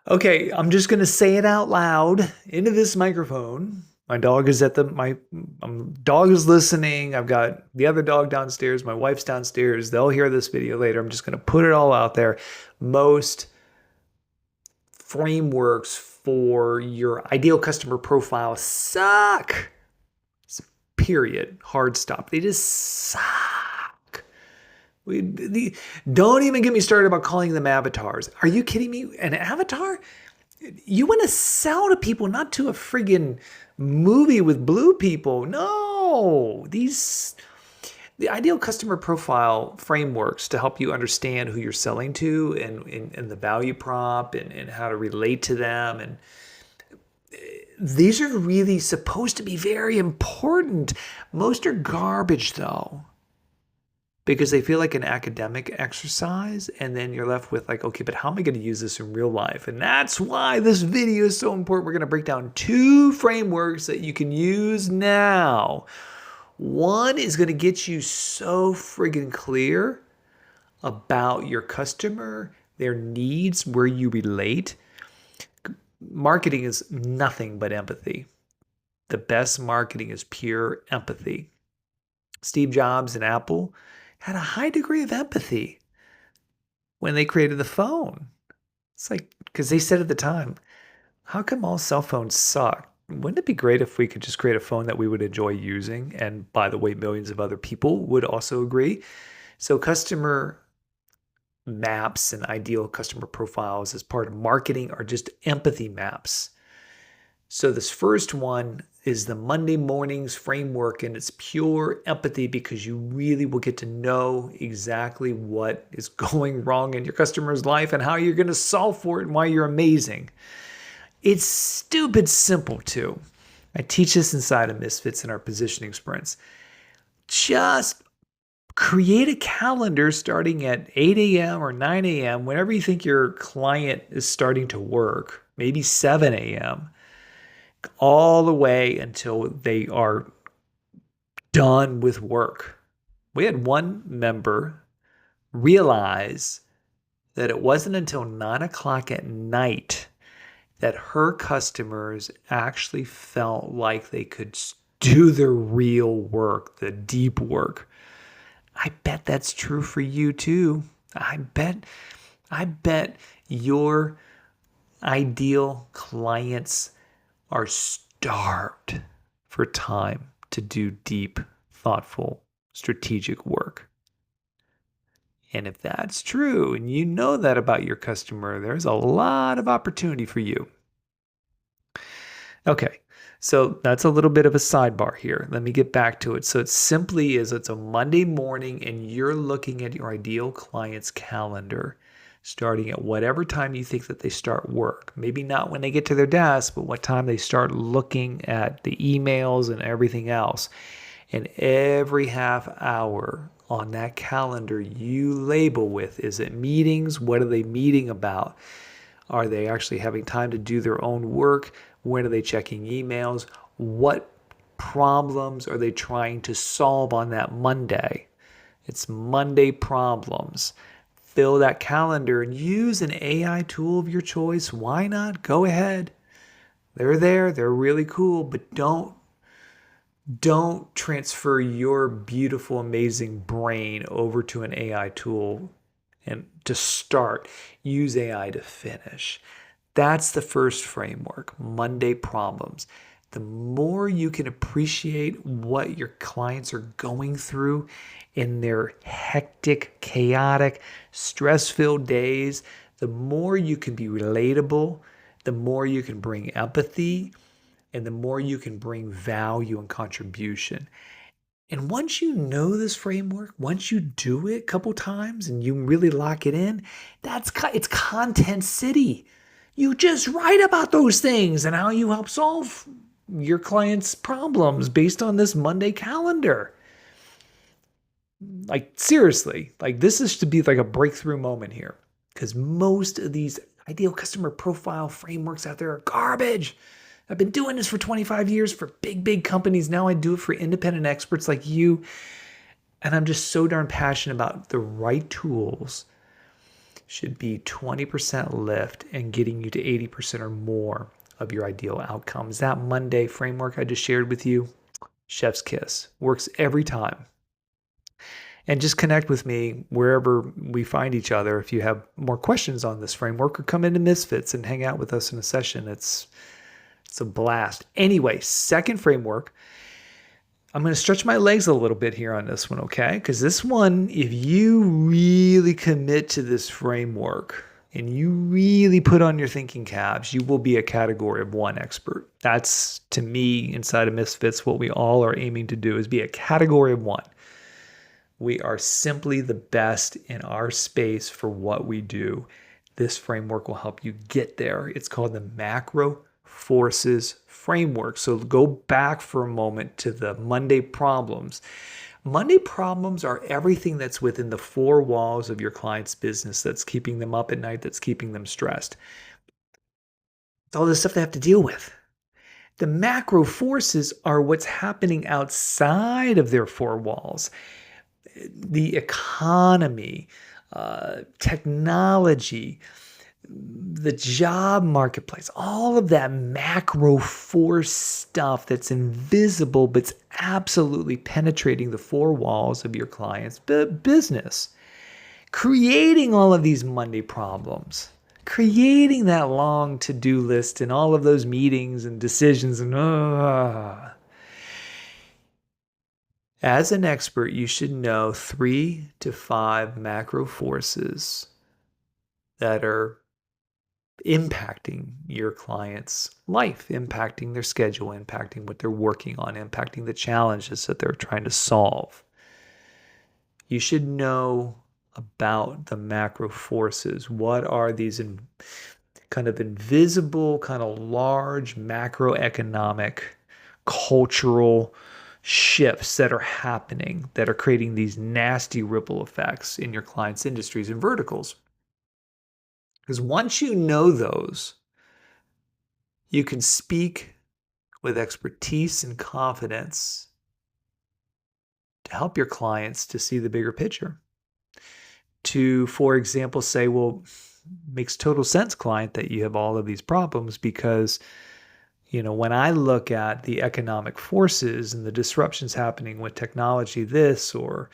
Okay, I'm just gonna say it out loud into this microphone. My dog is at the my dog is listening. I've got the other dog downstairs. My wife's downstairs. They'll hear this video later. I'm just gonna put it all out there. Most frameworks for your ideal customer profile suck. Period. Hard stop. They just suck. Don't even get me started about calling them avatars. Are you kidding me? An avatar? You want to sell to people, not to a friggin' movie with blue people. No, the ideal customer profile frameworks to help you understand who you're selling to and the value prop and how to relate to them. And these are really supposed to be very important. Most are garbage though, because they feel like an academic exercise, and then you're left with like, okay, but how am I going to use this in real life? And that's why this video is so important. We're going to break down 2 frameworks that you can use now. One is going to get you so friggin' clear about your customer, their needs, where you relate. Marketing is nothing but empathy. The best marketing is pure empathy. Steve Jobs and Apple had a high degree of empathy when they created the phone. It's like, because they said at the time, how come all cell phones suck? Wouldn't it be great if we could just create a phone that we would enjoy using? And by the way, millions of other people would also agree. So customer maps and ideal customer profiles as part of marketing are just empathy maps. So this first one is the Monday mornings framework, and it's pure empathy because you really will get to know exactly what is going wrong in your customer's life and how you're going to solve for it and why you're amazing. It's stupid simple too. I teach this inside of Misfits in our positioning sprints. Just create a calendar starting at 8 a.m. or 9 a.m. whenever you think your client is starting to work, maybe 7 a.m., all the way until they are done with work. We had one member realize that it wasn't until 9 o'clock at night that her customers actually felt like they could do the real work, the deep work. I bet that's true for you too. I bet your ideal clients are starved for time to do deep, thoughtful, strategic work. And if that's true, and you know that about your customer, there's a lot of opportunity for you. Okay, so that's a little bit of a sidebar here. Let me get back to it. So it simply is, it's a Monday morning and you're looking at your ideal client's calendar starting at whatever time you think that they start work. Maybe not when they get to their desk, but what time they start looking at the emails and everything else. And every half hour on that calendar you label with, is it meetings? What are they meeting about? Are they actually having time to do their own work? When are they checking emails? What problems are they trying to solve on that Monday? It's Monday problems. Fill that calendar and use an AI tool of your choice. Why not? Go ahead. They're there. They're really cool, but don't transfer your beautiful, amazing brain over to an AI tool. And to start, use AI to finish. That's the first framework, Monday problems. The more you can appreciate what your clients are going through in their hectic, chaotic, stress-filled days, the more you can be relatable, the more you can bring empathy, and the more you can bring value and contribution. And once you know this framework, once you do it a couple times and you really lock it in, it's content city. You just write about those things and how you help solve your clients' problems based on this Monday calendar. Like seriously, like this is to be like a breakthrough moment here, because most of these ideal customer profile frameworks out there are garbage. I've been doing this for 25 years for big companies. Now I do it for independent experts like you. And I'm just so darn passionate about the right tools should be 20% lift and getting you to 80% or more of your ideal outcomes. That Monday framework I just shared with you, chef's kiss, works every time. And just connect with me wherever we find each other if you have more questions on this framework, or come into Misfits and hang out with us in a session. It's a blast. Anyway, second framework. I'm going to stretch my legs a little bit here on this one, okay? Because this one, if you really commit to this framework and you really put on your thinking caps, you will be a category of one expert. That's, to me, inside of Misfits, what we all are aiming to do is be a category of one. We are simply the best in our space for what we do. This framework will help you get there. It's called the Macro Forces Framework. So go back for a moment to the Monday problems. Monday problems are everything that's within the four walls of your client's business that's keeping them up at night, that's keeping them stressed. It's all this stuff they have to deal with. The macro forces are what's happening outside of their four walls. The economy, technology, the job marketplace, all of that macro force stuff that's invisible but's absolutely penetrating the four walls of your client's business, creating all of these Monday problems, creating that long to-do list and all of those meetings and decisions and As an expert, you should know 3 to 5 macro forces that are impacting your client's life, impacting their schedule, impacting what they're working on, impacting the challenges that they're trying to solve. You should know about the macro forces. What are these kind of invisible, kind of large macroeconomic, cultural shifts that are happening that are creating these nasty ripple effects in your clients' industries and verticals? Because once you know those, you can speak with expertise and confidence to help your clients to see the bigger picture. To, for example, say, well, makes total sense, client, that you have all of these problems because, when I look at the economic forces and the disruptions happening with technology, or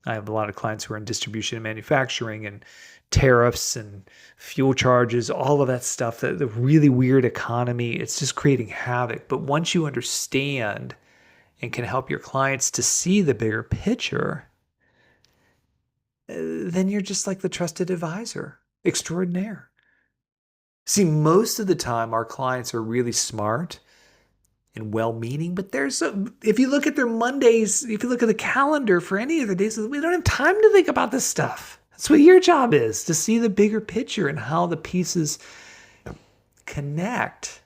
I have a lot of clients who are in distribution and manufacturing, and tariffs and fuel charges, all of that stuff, the really weird economy, it's just creating havoc. But once you understand and can help your clients to see the bigger picture, then you're just like the trusted advisor extraordinaire. See, most of the time, our clients are really smart and well-meaning, but if you look at their Mondays, if you look at the calendar for any of the days, we don't have time to think about this stuff. That's what your job is, to see the bigger picture and how the pieces connect.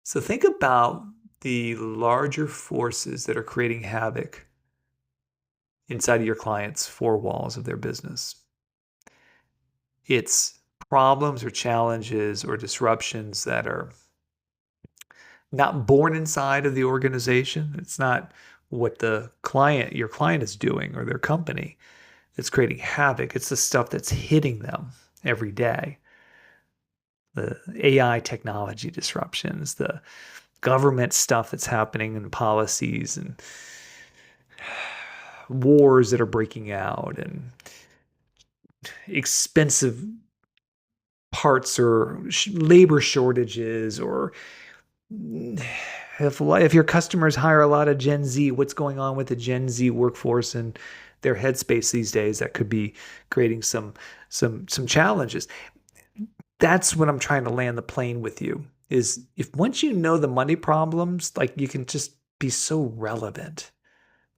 So think about the larger forces that are creating havoc inside of your clients' four walls of their business. It's problems or challenges or disruptions that are not born inside of the organization. It's not what your client is doing, or their company that's creating havoc. It's the stuff that's hitting them every day. The AI technology disruptions, the government stuff that's happening, and policies and wars that are breaking out, and expensive parts or labor shortages, or if your customers hire a lot of Gen Z, what's going on with the Gen Z workforce and their headspace these days that could be creating some challenges. That's what I'm trying to land the plane with you, is if once you know the money problems, like, you can just be so relevant,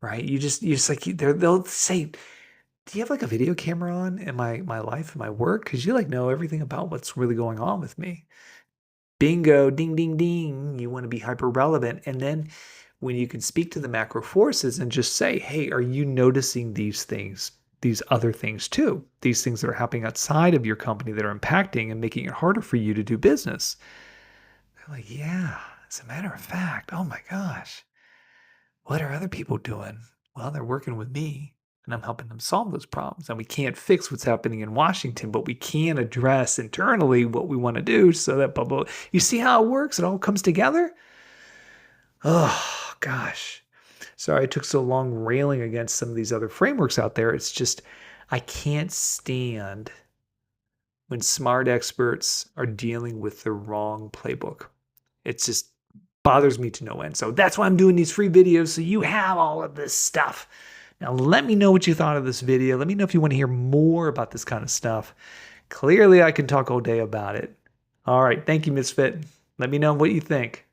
right? You just like, they'll say, do you have like a video camera on in my life and my work? Because you know everything about what's really going on with me. Bingo, ding, ding, ding. You want to be hyper relevant. And then when you can speak to the macro forces and just say, hey, are you noticing these things, these other things too? These things that are happening outside of your company that are impacting and making it harder for you to do business. They're like, yeah, as a matter of fact, oh my gosh, what are other people doing? Well, they're working with me. and I'm helping them solve those problems. And we can't fix what's happening in Washington, but we can address internally what we want to do so that bubble. You see how it works? It all comes together. Oh, gosh. Sorry I took so long railing against some of these other frameworks out there. It's just, I can't stand when smart experts are dealing with the wrong playbook. It just bothers me to no end. So that's why I'm doing these free videos, so you have all of this stuff. Now, let me know what you thought of this video. Let me know if you want to hear more about this kind of stuff. Clearly, I can talk all day about it. All right. Thank you, Misfit. Let me know what you think.